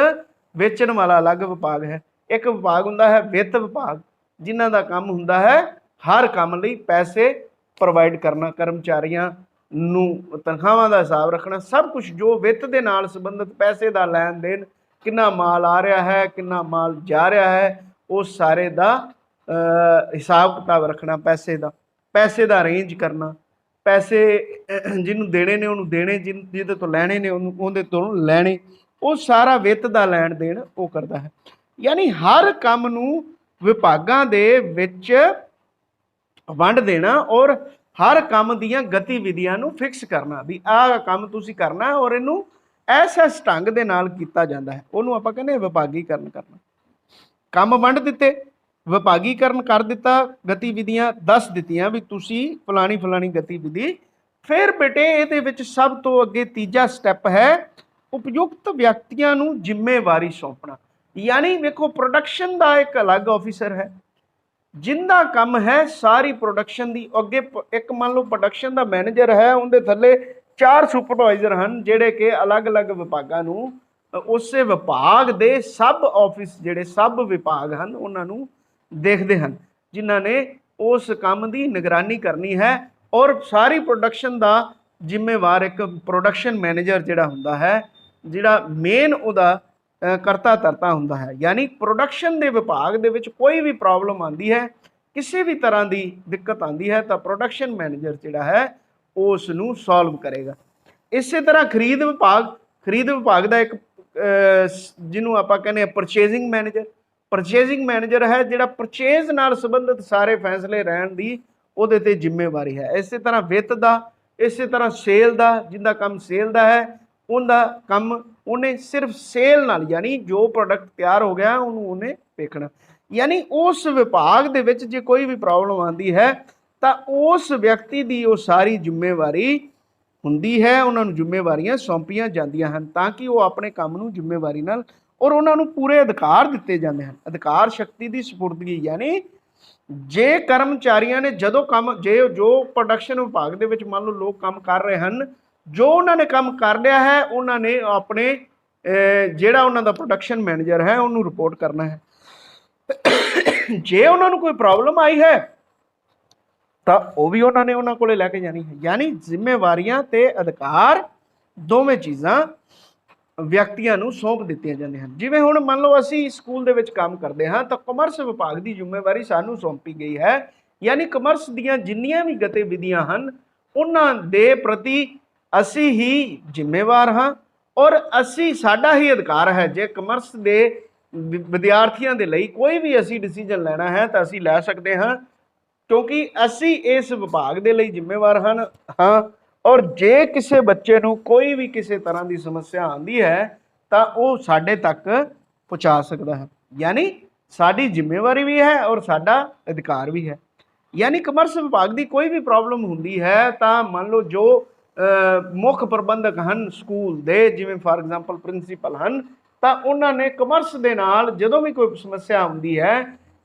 ਵੇਚਣ ਵਾਲਾ ਅਲੱਗ ਵਿਭਾਗ ਹੈ। ਇੱਕ ਵਿਭਾਗ ਹੁੰਦਾ ਹੈ ਵਿੱਤ ਵਿਭਾਗ, ਜਿਨ੍ਹਾਂ ਦਾ ਕੰਮ ਹੁੰਦਾ ਹੈ ਹਰ ਕੰਮ ਲਈ ਪੈਸੇ ਪ੍ਰੋਵਾਈਡ ਕਰਨਾ, ਕਰਮਚਾਰੀਆਂ ਨੂੰ ਤਨਖਾਹਾਂ ਦਾ ਹਿਸਾਬ ਰੱਖਣਾ, ਸਭ ਕੁਝ ਜੋ ਵਿੱਤ ਦੇ ਨਾਲ ਸੰਬੰਧਿਤ ਪੈਸੇ ਦਾ ਲੈਣ ਦੇਣ, ਕਿੰਨਾ ਮਾਲ ਆ ਰਿਹਾ ਹੈ, ਕਿੰਨਾ ਮਾਲ ਜਾ ਰਿਹਾ ਹੈ, ਉਸ ਸਾਰੇ ਦਾ ਹਿਸਾਬ ਕਿਤਾਬ ਰੱਖਣਾ, ਪੈਸੇ ਦਾ ਅਰੇਂਜ ਕਰਨਾ, ਪੈਸੇ ਜਿਹਨੂੰ ਦੇਣੇ ਨੇ ਉਹਨੂੰ ਦੇਣੇ, ਜਿਹਦੇ ਤੋਂ ਲੈਣੇ ਨੇ ਉਹਦੇ ਤੋਂ ਲੈਣੇ, ਉਹ ਸਾਰਾ ਵਿੱਤ ਦਾ ਲੈਣ ਦੇਣ ਉਹ ਕਰਦਾ ਹੈ। ਯਾਨੀ ਹਰ ਕੰਮ ਨੂੰ ਵਿਭਾਗਾਂ ਦੇ ਵਿੱਚ ਵੰਡ ਦੇਣਾ ਔਰ ਹਰ ਕੰਮ ਦੀਆਂ ਗਤੀਵਿਧੀਆਂ ਨੂੰ ਫਿਕਸ ਕਰਨਾ ਵੀ ਆਹ ਕੰਮ ਤੁਸੀਂ ਕਰਨਾ ਔਰ ਇਹਨੂੰ ਐਸ ਢੰਗ ਦੇ ਨਾਲ ਕੀਤਾ ਜਾਂਦਾ ਹੈ, ਉਹਨੂੰ ਆਪਾਂ ਕਹਿੰਦੇ ਵਿਭਾਗੀਕਰਨ ਕਰਨਾ। ਕੰਮ ਵੰਡ ਦਿੱਤੇ, ਵਿਭਾਗੀਕਰਨ ਕਰ ਦਿੱਤਾ, ਗਤੀਵਿਧੀਆਂ ਦੱਸ ਦਿੱਤੀਆਂ ਵੀ ਤੁਸੀਂ ਫਲਾਣੀ ਗਤੀਵਿਧੀ। ਫਿਰ ਬੇਟੇ ਇਹਦੇ ਵਿੱਚ ਸਭ ਤੋਂ ਅੱਗੇ ਤੀਜਾ ਸਟੈਪ ਹੈ ਉਪਯੁਕਤ ਵਿਅਕਤੀਆਂ ਨੂੰ ਜ਼ਿੰਮੇਵਾਰੀ ਸੌਂਪਣਾ। ਯਾਨੀ ਵੇਖੋ ਪ੍ਰੋਡਕਸ਼ਨ ਦਾ ਇੱਕ ਅਲੱਗ ਆਫਿਸਰ ਹੈ, ਜਿੰਦਾ ਕੰਮ ਹੈ ਸਾਰੀ ਪ੍ਰੋਡਕਸ਼ਨ ਦੀ। ਅੱਗੇ ਇੱਕ ਮੰਨ ਲਓ ਪ੍ਰੋਡਕਸ਼ਨ ਦਾ ਮੈਨੇਜਰ ਹੈ, ਉਹਦੇ ਥੱਲੇ 4 ਸੁਪਰਵਾਈਜ਼ਰ ਹਨ, ਜਿਹੜੇ ਕਿ ਅਲੱਗ-ਅਲੱਗ ਵਿਭਾਗਾਂ ਨੂੰ, ਉਸੇ ਵਿਭਾਗ ਦੇ ਸਬ ਆਫਿਸ, ਜਿਹੜੇ ਸਬ ਵਿਭਾਗ ਹਨ, ਉਹਨਾਂ ਨੂੰ ਦੇਖਦੇ ਹਨ, ਜਿਨ੍ਹਾਂ ਨੇ ਉਸ ਕੰਮ ਦੀ ਨਿਗਰਾਨੀ ਕਰਨੀ ਹੈ। ਔਰ ਸਾਰੀ ਪ੍ਰੋਡਕਸ਼ਨ ਦਾ ਜ਼ਿੰਮੇਵਾਰ ਇੱਕ ਪ੍ਰੋਡਕਸ਼ਨ ਮੈਨੇਜਰ ਜਿਹੜਾ ਹੁੰਦਾ ਹੈ, ਜਿਹੜਾ ਮੇਨ ਉਹਦਾ ਕਰਤਾ ਧਰਤਾ ਹੁੰਦਾ ਹੈ। यानी प्रोडक्शन के विभाग दे विच कोई भी प्रॉब्लम आती है, किसी भी तरह की दिक्कत आती है, तो प्रोडक्शन मैनेजर जिहड़ा है उस नूं सॉल्व करेगा। इस तरह खरीद विभाग का एक जिन्हों आपां कहने परचेजिंग मैनेजर है, जिहड़ा परचेज नाल संबंधित सारे फैसले रहन दी उहदे ते जिम्मेवारी है। इस तरह वित्त दा, इस तरह सेल दा, जिंदा काम सेल दा है उनका काम उन्हें सिर्फ सेल नाल, यानी जो प्रोडक्ट तैयार हो गया उन्हें देखना। यानी उस विभाग दे विच जे कोई भी प्रॉब्लम आती है तो उस व्यक्ति की वो सारी जिम्मेवारी हुंदी है, उन्होंने जिम्मेवारियां सौंपियां जांदियां हन ताकि वो अपने काम नूं जिम्मेवारी नाल और उन्होंने पूरे अधिकार दिते जाते हैं। अधिकार शक्ति की सपुर्दगी, यानी जे कर्मचारियों ने जदों काम जो प्रोडक्शन विभाग दे विच मान लो लोग काम कर रहे हैं, जो उन्होंने काम कर लिया है उन्होंने अपने जिहड़ा उन्हों का प्रोडक्शन मैनेजर है उन्होंने रिपोर्ट करना है। जे उन्होंने कोई प्रॉब्लम आई है तो वह भी उन्होंने उन्होंने को लैके जानी है। यानी जिम्मेवारियां ते अधिकार दोवें चीज़ां व्यक्तियों को सौंप दित्तियां जांदियां हन। जिवें हुण मान लो असी स्कूल दे विच काम करते हाँ तो कमर्स विभाग की जिम्मेवारी सानू सौंपी गई है। यानी कमर्स दीयां जिन्नियां भी गतिविधियां हन उन्हां दे प्रति असी ही जिम्मेवार हाँ और असी साडा ही अधिकार है। जे कमर्स दे विद्यार्थियों के लिए कोई भी असी डिसीजन लेना है तो असी लै सकते हाँ, क्योंकि असी इस विभाग के लिए जिम्मेवार हाँ। और जे किसी बच्चे नूं कोई भी किसी तरह की समस्या आती है तो वह साडे तक पहुँचा सकता है। यानी साडी जिम्मेवारी भी है और साडा अधिकार भी है। यानी कमर्स विभाग की कोई भी प्रॉब्लम होंदी है तो मान लो जो मुख प्रबंधक हैं स्कूल दे, जिवें फॉर एग्जाम्पल प्रिंसीपल हैं, तो उन्होंने कमर्स दे नाल जदों भी कोई समस्या आती है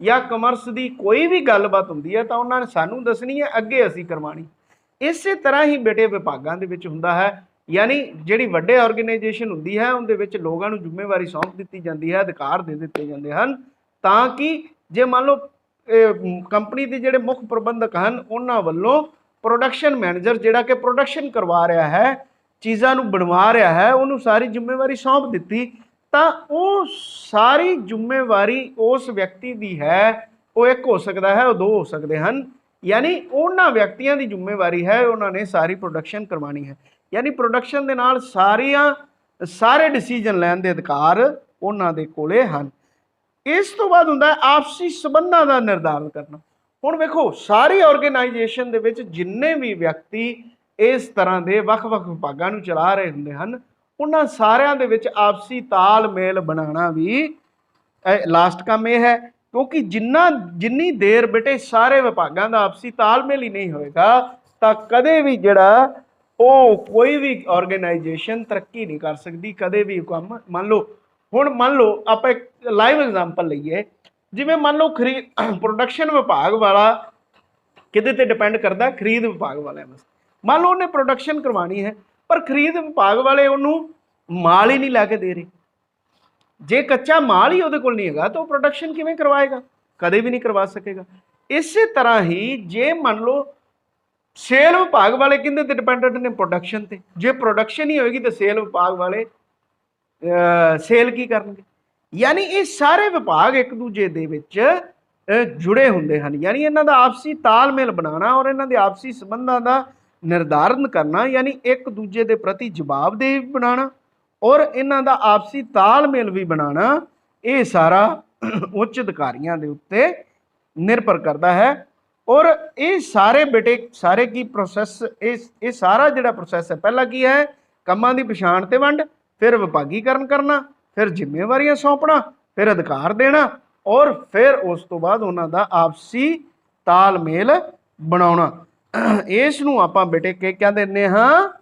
या कमर्स की कोई भी गलबात होंदी है तो उन्होंने सानू दसनी है, अगे असी करवानी। इस तरह ही बेटे विभागों के विच हुंदा है। यानी जिहड़ी वड्डे ऑर्गेनाइजेशन हुंदी है उनदे विच लोगों नूं जिम्मेवारी सौंप दित्ती जाती है, अधिकार दे दित्ते जाते हैं ताकि जे मान लो कंपनी के जिहड़े मुख प्रबंधक हैं उन्हां वल्लों प्रोडक्शन मैनेजर जिहड़ा कि प्रोडक्शन करवा रहा है, चीज़ां नूं बनवा रहा है, उन्होंने सारी जिम्मेवारी सौंप दी तो वो सारी जिम्मेवारी उस व्यक्ति की है। वो एक हो सकता है, वो दो हो सकते हैं। यानी उन्हां व्यक्तियों की जिम्मेवारी है, उन्होंने सारी प्रोडक्शन करवानी है। यानी प्रोडक्शन के नाल सारे डिसीजन लैन के अधिकार उन्हां दे कोले हन। इस तो बाद हुंदा है आपसी संबंधां का निर्धारण करना। हुण वेखो सारी ऑर्गेनाइजेशन दे विच जिन्ने भी व्यक्ति इस तरह के वख-वख विभागां नूं चला रहे हुंदे हन उन्हां सारियां दे विच आपसी तालमेल बनाना भी लास्ट काम यह है, क्योंकि जिन्नी देर बेटे सारे विभागों का आपसी तालमेल ही नहीं होएगा तो कदे भी जिहड़ा वो कोई भी ऑर्गेनाइजेशन तरक्की नहीं कर सकती। कदे भी काम मान लो आप एक लाइव एग्जाम्पल लीए, जिवें मान लो प्रोडक्शन विभाग वाला किते ते डिपेंड करता खरीद विभाग वाले बस। मान लो उन्हें प्रोडक्शन करवानी है पर खरीद विभाग वाले उन्होंने माल ही नहीं लैके दे रहे। जे कच्चा माल ही उहदे कोल नहीं हैगा तो प्रोडक्शन किवें करवाएगा, कदे भी नहीं करवा सकेगा। इस तरह ही जे मान लो सेल विभाग वाले किंदे ते डिपेंडेंट ने प्रोडक्शन ते, जे प्रोडक्शन ही होएगी तो सेल विभाग वाले सेल की करनगे। यानी ये सारे विभाग एक दूजे दे विच जुड़े हुंदे हन। यानी इन्हां दा आपसी तालमेल बनाना और इन्हां दे आपसी संबंधां दा निर्धारण करना, यानी एक दूजे के प्रति जवाबदेही बनाना और इन्हां दा आपसी तालमेल भी बनाना, ये सारा उच्च अधिकारियों के उत्ते निर्भर करता है। और ये सारे बेटे सारे की प्रोसैस ये सारा जिहड़ा प्रोसैस है, पहला की है कामां दी पछाण ते वंड, फिर विभागीकरण करना, फिर जिम्मेवारियां सौंपना, फिर अधिकार देना और फिर उस तो बाद उन्हां दा आपसी तालमेल बनाउणा। इस नूं आपां बेटे क्या दिंदे हाँ,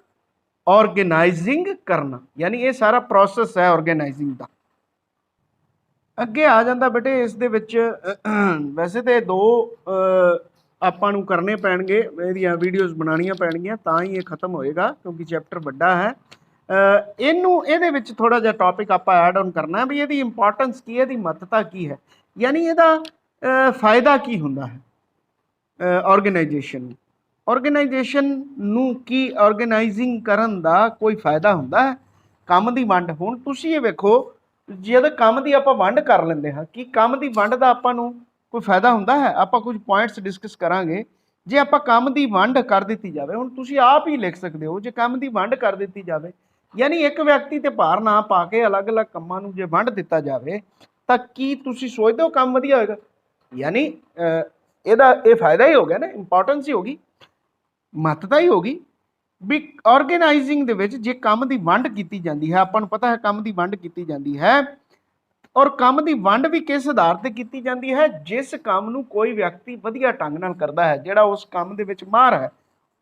ऑर्गेनाइजिंग करना। यानी ये सारा प्रोसैस है ऑर्गेनाइजिंग का। अगे आ जाता बेटे इस दे विच वैसे तो दो आपां नूं करने पैणगे, इहदियां वीडियोज़ बनाणियां पैणगियां तां ही ये खत्म होएगा, क्योंकि चैप्टर वड्डा है। इनू इहदे विच थोड़ा जिहा टॉपिक आपां ऐड ऑन करना है भी इहदी इंपॉर्टेंस की है, इहदी महत्ता की है, यानी इहदा फायदा की हुंदा है ऑर्गेनाइजेशन नूं की ऑर्गेनाइजिंग करन दा कोई फायदा हुंदा है। काम दी वंड हुण तुसीं ये वेखो जद काम की आप वंड कर लेंगे हाँ कि काम की वंड का आपां नूं कोई फायदा होंदा है। आप कुछ पॉइंट्स डिस्कस करांगे। जे आप काम की वंड कर दी जाए, हुण तुसीं आप ही लिख सकते हो, जे काम की वंड कर दी जाए यानी एक व्यक्ति ते भार ना पा के अलग अलग कामां नूं जे वंड दिता जाए तो की तुसीं सोचदे हो काम वधिया होएगा? यानी ਇਹਦਾ ਇਹ फायदा ही हो गया ना, इंपॉर्टेंस ही होगी, महत्ता ही होगी भी ऑर्गेनाइजिंग ਦੇ ਵਿੱਚ ਜੇ ਕੰਮ ਦੀ ਵੰਡ ਕੀਤੀ ਜਾਂਦੀ ਹੈ, ਆਪਾਂ ਨੂੰ ਪਤਾ ਹੈ ਕੰਮ ਦੀ ਵੰਡ ਕੀਤੀ ਜਾਂਦੀ ਹੈ ਔਰ ਕੰਮ ਦੀ ਵੰਡ ਵੀ ਕਿਸ ਆਧਾਰ ਤੇ ਕੀਤੀ ਜਾਂਦੀ ਹੈ, ਜਿਸ ਕੰਮ ਨੂੰ ਕੋਈ ਵਿਅਕਤੀ ਵਧੀਆ ਢੰਗ ਨਾਲ ਕਰਦਾ ਹੈ, ਜਿਹੜਾ ਉਸ ਕੰਮ ਦੇ ਵਿੱਚ ਮਾਹਰ ਹੈ,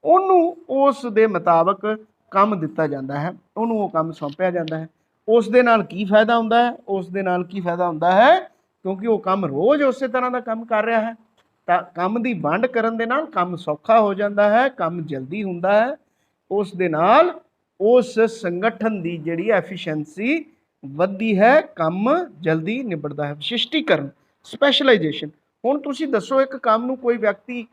ਉਹਨੂੰ ਉਸ ਦੇ ਮੁਤਾਬਕ ਕੰਮ ਦਿੱਤਾ ਜਾਂਦਾ ਹੈ, ਉਹਨੂੰ ਉਹ ਕੰਮ ਸੌਂਪਿਆ ਜਾਂਦਾ ਹੈ। ਉਸ ਦੇ ਨਾਲ ਕੀ ਫਾਇਦਾ ਹੁੰਦਾ ਹੈ? ਉਸ ਦੇ ਨਾਲ ਕੀ ਫਾਇਦਾ ਹੁੰਦਾ ਹੈ? ਕਿਉਂਕਿ ਉਹ ਕੰਮ ਰੋਜ਼ ਉਸੇ ਤਰ੍ਹਾਂ ਦਾ ਕੰਮ ਕਰ ਰਿਹਾ ਹੈ ਤਾਂ ਕੰਮ ਦੀ ਵੰਡ ਕਰਨ ਦੇ ਨਾਲ ਕੰਮ ਸੌਖਾ ਹੋ ਜਾਂਦਾ ਹੈ, ਕੰਮ ਜਲਦੀ ਹੁੰਦਾ ਹੈ। ਉਸ ਦੇ ਨਾਲ ਉਸ ਸੰਗਠਨ ਦੀ ਜਿਹੜੀ ਐਫੀਸ਼ੀਐਂਸੀ ਵੱਧਦੀ ਹੈ, ਕੰਮ ਜਲਦੀ ਨਿਬੜਦਾ ਹੈ। ਵਿਸ਼ਿਸ਼ਟੀਕਰਨ, ਸਪੈਸ਼ਲਾਈਜੇਸ਼ਨ। ਹੁਣ ਤੁਸੀਂ ਦੱਸੋ ਇੱਕ ਕੰਮ ਨੂੰ ਕੋਈ ਵਿਅਕਤੀ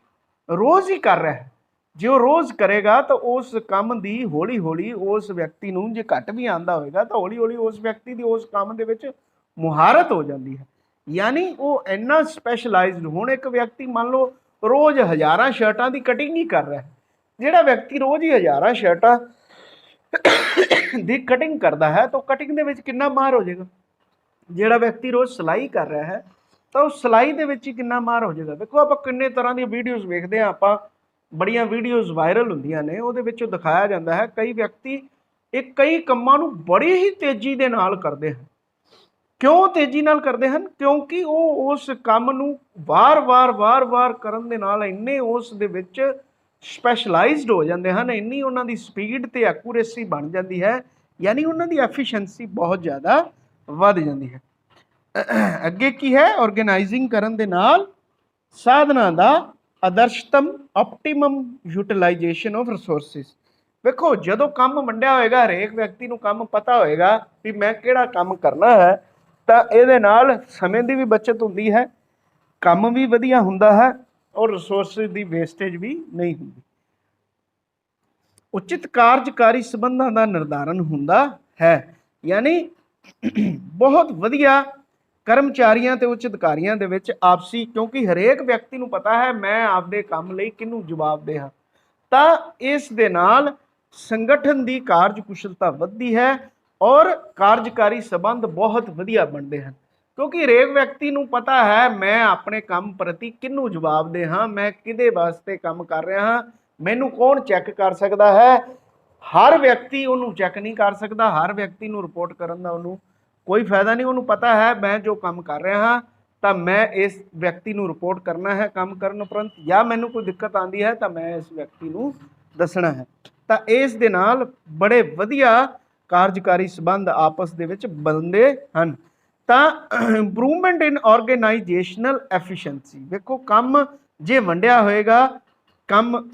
ਰੋਜ਼ ਹੀ ਕਰ ਰਿਹਾ ਹੈ, ਜੇ ਉਹ ਰੋਜ਼ ਕਰੇਗਾ ਤਾਂ ਉਸ ਕੰਮ ਦੀ ਹੌਲੀ ਹੌਲੀ ਉਸ ਵਿਅਕਤੀ ਨੂੰ ਜੇ ਘੱਟ ਵੀ ਆਉਂਦਾ ਹੋਏਗਾ ਤਾਂ ਹੌਲੀ ਹੌਲੀ ਉਸ ਵਿਅਕਤੀ ਦੀ ਉਸ ਕੰਮ ਦੇ ਵਿੱਚ ਮੁਹਾਰਤ ਹੋ ਜਾਂਦੀ ਹੈ। यानी वो इन्ना स्पैशलाइज्ड। हुण एक व्यक्ति मान लो रोज़ हज़ारां शर्टां की कटिंग ही कर रहा है, जिहड़ा व्यक्ति रोज़ ही हज़ारां शर्टां की कटिंग करता है तो कटिंग दे विच कितना माहिर हो जाएगा। जिहड़ा व्यक्ति रोज़ सिलाई कर रहा है तो उस सिलाई दे विच ही कितना माहिर हो जाएगा। देखो आपां किन्ने तरह दी वीडियोज़ वेखदे हां, आपां बड़ियां वीडियोज़ वायरल हुंदियां ने, उहदे विच दिखाया जाता है कई व्यक्ति एक कई कंमां नूं बड़ी ही तेज़ी दे नाल करदे हैं। क्यों तेजी नाल करते हैं? क्योंकि वो उस काम नूं वार-वार करन दे नाल इन्ने उस दे विच स्पैशलाइज्ड हो जाते हैं, इन्नी उन्हां दी स्पीड ते एक्यूरेसी बन जाती है, यानी उन्हां दी एफिशिएंसी बहुत ज़्यादा वध जाती है। अगे की है? ऑर्गेनाइजिंग करन दे नाल साधनां दा आदर्शतम ऑप्टिमम यूटिलाइजेशन ऑफ रिसोर्सिस। देखो जदों काम वंडिया होएगा, हरेक व्यक्ति नूं काम पता होएगा भी मैं किहड़ा काम करना है ਤਾਂ ਇਹਦੇ ਨਾਲ ਸਮੇਂ ਦੀ ਵੀ ਬਚਤ ਹੁੰਦੀ ਹੈ, ਕੰਮ ਵੀ ਵਧੀਆ ਹੁੰਦਾ ਹੈ ਔਰ ਰਿਸੋਰਸਿਸ ਦੀ ਵੇਸਟੇਜ ਵੀ ਨਹੀਂ ਹੁੰਦੀ। ਉਚਿਤ ਕਾਰਜਕਾਰੀ ਸੰਬੰਧਾਂ ਦਾ ਨਿਰਧਾਰਨ ਹੁੰਦਾ ਹੈ, ਯਾਨੀ ਬਹੁਤ ਵਧੀਆ ਕਰਮਚਾਰੀਆਂ ਤੇ ਉੱਚ ਅਧਿਕਾਰੀਆਂ ਦੇ ਵਿੱਚ ਆਪਸੀ, ਕਿਉਂਕਿ ਹਰੇਕ ਵਿਅਕਤੀ ਨੂੰ ਪਤਾ ਹੈ ਮੈਂ ਆਪਦੇ ਕੰਮ ਲਈ ਕਿਹਨੂੰ ਜਵਾਬਦੇਹ ਹਾਂ, ਤਾਂ ਇਸ ਦੇ ਨਾਲ ਸੰਗਠਨ ਦੀ ਕਾਰਜਕੁਸ਼ਲਤਾ ਵੱਧਦੀ ਹੈ और कार्यकारी संबंध बहुत वधिया बनते हैं, क्योंकि हरेक व्यक्ति नूं पता है मैं अपने काम प्रति किनू जवाबदेह हाँ, मैं किहदे वास्ते काम कर रहा हाँ, मैनू कौन चैक कर सकता है। हर व्यक्ति उन्होंने चैक नहीं कर सकता, हर व्यक्ति नूं रिपोर्ट करन दा उन्होंने कोई फायदा नहीं। उन्होंने पता है मैं जो काम कर रहा हाँ तो मैं इस व्यक्ति नूं रिपोर्ट करना है, काम करन उपरंत या मैनू कोई दिक्कत आती है तो मैं इस व्यक्ति नूं दसना है। तो इस दे नाल बड़े वधिया ਕਾਰਜਕਾਰੀ ਸੰਬੰਧ ਆਪਸ ਦੇ ਵਿੱਚ ਬਣਦੇ ਹਨ। ਤਾਂ ਇੰਪਰੂਵਮੈਂਟ ਇਨ ਆਰਗੇਨਾਈਜੇਸ਼ਨਲ ਐਫੀਸ਼ੀਐਂਸੀ। ਵੇਖੋ ਕੰਮ ਜੇ ਵੰਡਿਆ ਹੋਏਗਾ, ਕੰਮ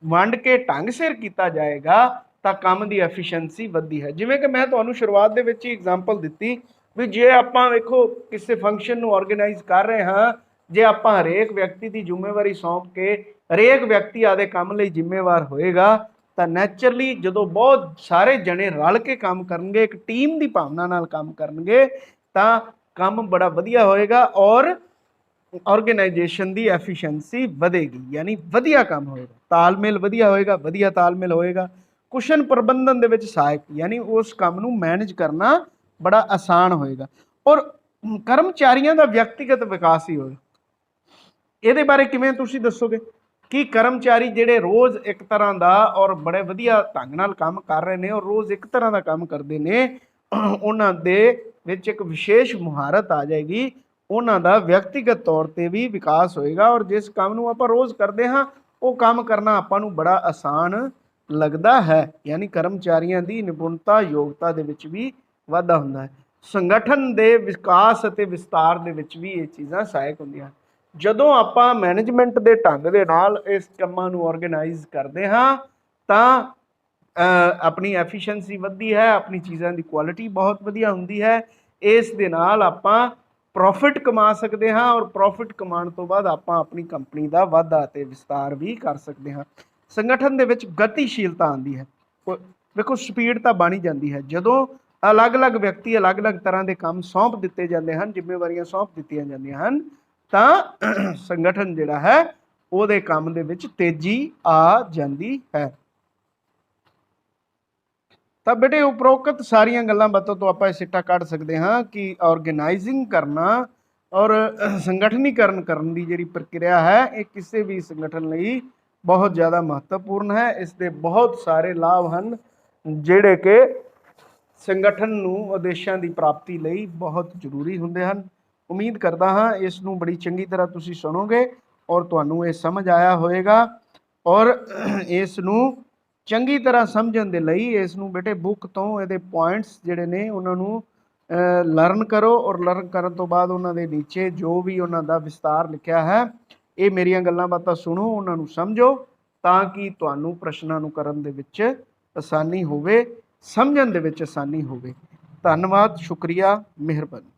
ਵੰਡ ਕੇ ਢੰਗ ਸਿਰ ਕੀਤਾ ਜਾਏਗਾ ਤਾਂ ਕੰਮ ਦੀ ਐਫੀਸ਼ੀਐਂਸੀ ਵੱਧਦੀ ਹੈ। ਜਿਵੇਂ ਕਿ ਮੈਂ ਤੁਹਾਨੂੰ ਸ਼ੁਰੂਆਤ ਦੇ ਵਿੱਚ ਹੀ ਐਗਜ਼ਾਮਪਲ ਦਿੱਤੀ ਵੀ ਜੇ ਆਪਾਂ ਵੇਖੋ ਕਿਸੇ ਫੰਕਸ਼ਨ ਨੂੰ ਆਰਗੇਨਾਈਜ਼ ਕਰ ਰਹੇ ਹਾਂ, ਜੇ ਆਪਾਂ ਹਰੇਕ ਵਿਅਕਤੀ ਦੀ ਜ਼ਿੰਮੇਵਾਰੀ ਸੌਂਪ ਕੇ ਹਰੇਕ ਵਿਅਕਤੀ ਆਦੇ ਕੰਮ ਲਈ ਜ਼ਿੰਮੇਵਾਰ ਹੋਏਗਾ ਤਾਂ ਨੈਚੁਰਲੀ ਜਦੋਂ ਬਹੁਤ ਸਾਰੇ ਜਣੇ ਰਲ ਕੇ ਕੰਮ ਕਰਨਗੇ, ਇੱਕ ਟੀਮ ਦੀ ਭਾਵਨਾ ਨਾਲ ਕੰਮ ਕਰਨਗੇ ਤਾਂ ਕੰਮ ਬੜਾ ਵਧੀਆ ਹੋਏਗਾ ਔਰ ਆਰਗੇਨਾਈਜੇਸ਼ਨ ਦੀ ਐਫੀਸ਼ੀਐਂਸੀ ਵਧੇਗੀ, यानी ਵਧੀਆ ਕੰਮ ਹੋਏਗਾ, ਤਾਲਮੇਲ ਵਧੀਆ ਹੋਏਗਾ, ਵਧੀਆ ਤਾਲਮੇਲ ਹੋਏਗਾ, ਕੁਸ਼ਨ ਪ੍ਰਬੰਧਨ ਦੇ ਵਿੱਚ ਸਹਾਇਕ, यानी ਉਸ ਕੰਮ ਨੂੰ ਮੈਨੇਜ ਕਰਨਾ ਬੜਾ ਆਸਾਨ ਹੋਏਗਾ ਔਰ ਕਰਮਚਾਰੀਆਂ ਦਾ ਵਿਅਕਤੀਗਤ ਵਿਕਾਸ ਹੀ ਹੋਏਗਾ। ਇਹਦੇ ਬਾਰੇ ਕਿਵੇਂ ਤੁਸੀਂ ਦੱਸੋਗੇ कि कर्मचारी जिहड़े रोज़ एक तरह का और बड़े वधिया ढंग नाल काम कर रहे हैं और रोज़ एक तरह का काम करते हैं, उन्हां दे विच एक विशेष मुहारत आ जाएगी, उन्हां दा व्यक्तिगत तौर पर भी विकास होएगा और जिस काम नूं आपां रोज़ करते हाँ वो काम करना आपां नूं बड़ा आसान लगता है। यानी कर्मचारियों की निपुणता योग्यता दे विच भी वाधा हुंदा है। संगठन के विकास अते विस्तार दे विच भी ये चीज़ां सहायक हुंदियां। ਜਦੋਂ ਆਪਾਂ ਮੈਨੇਜਮੈਂਟ ਦੇ ਢੰਗ ਦੇ ਨਾਲ ਇਸ ਕੰਮਾਂ ਨੂੰ ਆਰਗੇਨਾਈਜ਼ ਕਰਦੇ ਹਾਂ ਤਾਂ ਆਪਣੀ ਐਫੀਸ਼ੀਐਂਸੀ ਵੱਧਦੀ ਹੈ, ਆਪਣੀ ਚੀਜ਼ਾਂ ਦੀ ਕੁਆਲਿਟੀ ਬਹੁਤ ਵਧੀਆ ਹੁੰਦੀ ਹੈ। ਇਸ ਦੇ ਨਾਲ ਆਪਾਂ ਪ੍ਰੋਫਿਟ ਕਮਾ ਸਕਦੇ ਹਾਂ ਔਰ ਪ੍ਰੋਫਿਟ ਕਮਾਉਣ ਤੋਂ ਬਾਅਦ ਆਪਾਂ ਆਪਣੀ ਕੰਪਨੀ ਦਾ ਵਾਧਾ ਅਤੇ ਵਿਸਤਾਰ ਵੀ ਕਰ ਸਕਦੇ ਹਾਂ। ਸੰਗਠਨ ਦੇ ਵਿੱਚ ਗਤੀਸ਼ੀਲਤਾ ਆਉਂਦੀ ਹੈ। ਵੇਖੋ ਸਪੀਡ ਤਾਂ ਬਣ ਹੀ ਜਾਂਦੀ ਹੈ ਜਦੋਂ ਅਲੱਗ-ਅਲੱਗ ਵਿਅਕਤੀ ਅਲੱਗ-ਅਲੱਗ ਤਰ੍ਹਾਂ ਦੇ ਕੰਮ ਸੌਂਪ ਦਿੱਤੇ ਜਾਂਦੇ ਹਨ, ਜ਼ਿੰਮੇਵਾਰੀਆਂ ਸੌਂਪ ਦਿੱਤੀਆਂ ਜਾਂਦੀਆਂ ਹਨ, ਤਾਂ ਸੰਗਠਨ ਜਿਹੜਾ ਹੈ ਉਹਦੇ ਕੰਮ ਦੇ ਵਿੱਚ ਤੇਜ਼ੀ ਆ ਜਾਂਦੀ ਹੈ। ਤਾਂ ਬੇਟੇ ਉਪਰੋਕਤ ਸਾਰੀਆਂ ਗੱਲਾਂ ਬਾਤਾਂ ਤੋਂ ਆਪਾਂ ਇਹ ਸਿੱਟਾ ਕੱਢ ਸਕਦੇ ਹਾਂ ਕਿ ਆਰਗੇਨਾਈਜ਼ਿੰਗ ਕਰਨਾ ਔਰ ਸੰਗਠਨੀਕਰਨ ਕਰਨ ਦੀ ਜਿਹੜੀ ਪ੍ਰਕਿਰਿਆ ਹੈ ਇਹ ਕਿਸੇ ਵੀ ਸੰਗਠਨ ਲਈ ਬਹੁਤ ਜ਼ਿਆਦਾ ਮਹੱਤਵਪੂਰਨ ਹੈ। ਇਸ ਦੇ ਬਹੁਤ ਸਾਰੇ ਲਾਭ ਹਨ ਜਿਹੜੇ ਕਿ ਸੰਗਠਨ ਨੂੰ ਉਦੇਸ਼ਾਂ ਦੀ ਪ੍ਰਾਪਤੀ ਲਈ ਬਹੁਤ ਜ਼ਰੂਰੀ ਹੁੰਦੇ ਹਨ। ਉਮੀਦ ਕਰਦਾ ਹਾਂ ਇਸ ਨੂੰ ਬੜੀ ਚੰਗੀ ਤਰ੍ਹਾਂ ਤੁਸੀਂ ਸੁਣੋਗੇ ਔਰ ਤੁਹਾਨੂੰ ਇਹ ਸਮਝ ਆਇਆ ਹੋਵੇਗਾ, ਔਰ ਇਸ ਨੂੰ ਚੰਗੀ ਤਰ੍ਹਾਂ ਸਮਝਣ ਦੇ ਲਈ ਇਸ ਨੂੰ ਬੇਟੇ ਬੁੱਕ ਤੋਂ ਇਹਦੇ ਪੁਆਇੰਟਸ ਜਿਹੜੇ ਨੇ ਉਹਨਾਂ ਨੂੰ ਲਰਨ ਕਰੋ, ਔਰ ਲਰਨ ਕਰਨ ਤੋਂ ਬਾਅਦ ਉਹਨਾਂ ਦੇ ਨੀਚੇ ਜੋ ਵੀ ਉਹਨਾਂ ਦਾ ਵਿਸਤਾਰ ਲਿਖਿਆ ਹੈ ਇਹ ਮੇਰੀਆਂ ਗੱਲਾਂ ਬਾਤਾਂ ਸੁਣੋ, ਉਹਨਾਂ ਨੂੰ ਸਮਝੋ, ਤਾਂ ਕਿ ਤੁਹਾਨੂੰ ਪ੍ਰਸ਼ਨਾਂ ਨੂੰ ਕਰਨ ਦੇ ਵਿੱਚ ਆਸਾਨੀ ਹੋਵੇ, ਸਮਝਣ ਦੇ ਵਿੱਚ ਆਸਾਨੀ ਹੋਵੇ। ਧੰਨਵਾਦ, ਸ਼ੁਕਰੀਆ, ਮਿਹਰਬਾਨੀ।